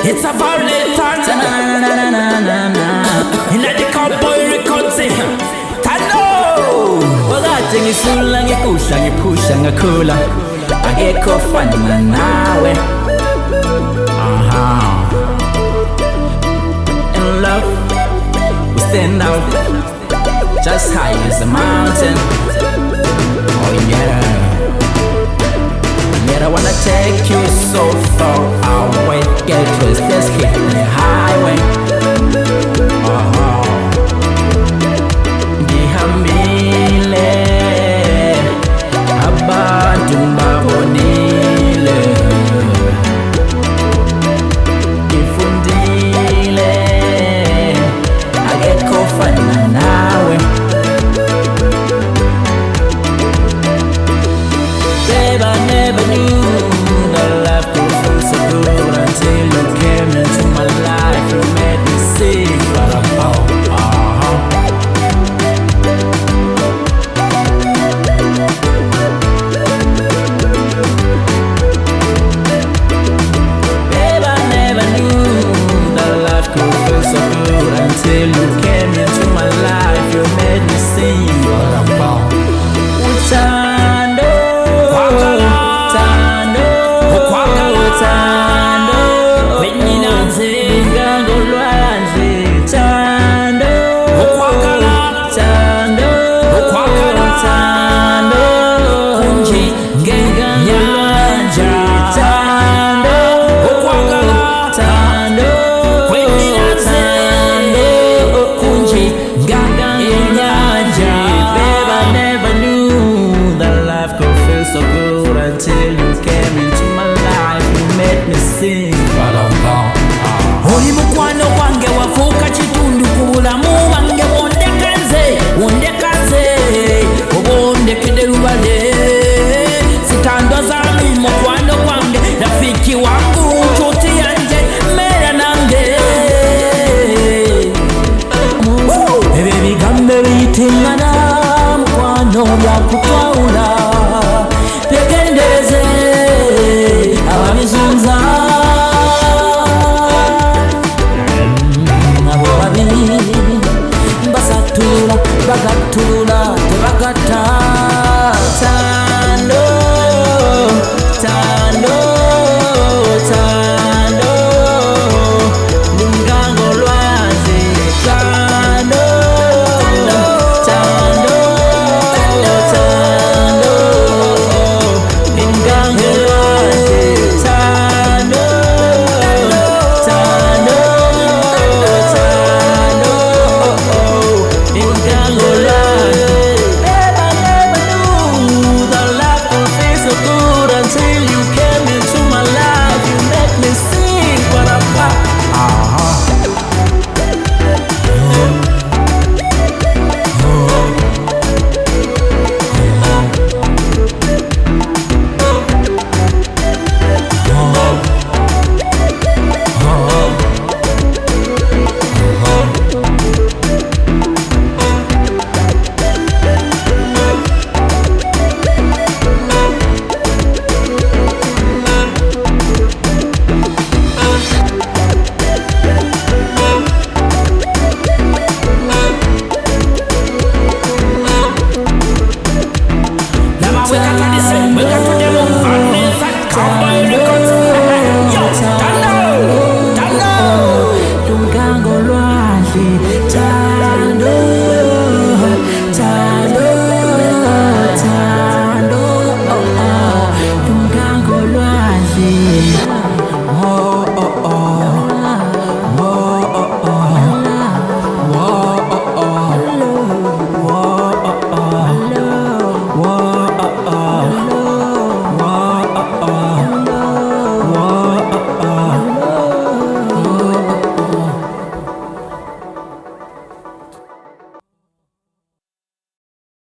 It's a violent dance. In the cowboy record say Thando. Wakati ngisula ngikusha ngipusha ngakhula akekho fana nawe. In love we stand out just high as a mountain. Oh yeah, I wanna take you so far away. Get close, let's hit the highway. Ngihambile abantu babonile, ngifundile akekho fana nawe. Babe, I never knew that life could feel so good until you came into my life. You made me sing, but I'm Babe, I never knew that life could feel so good until you came into my life. You made me sing, but I'm UThando, UThando, When you dance ngangolwandle Thando, Thando, Thando, Kunji ngangolwandle Thando, Thando, When you dance Kunji ngangolwandle. Babe, I never knew that life could feel so good until you came into my life. You made me sing. Holy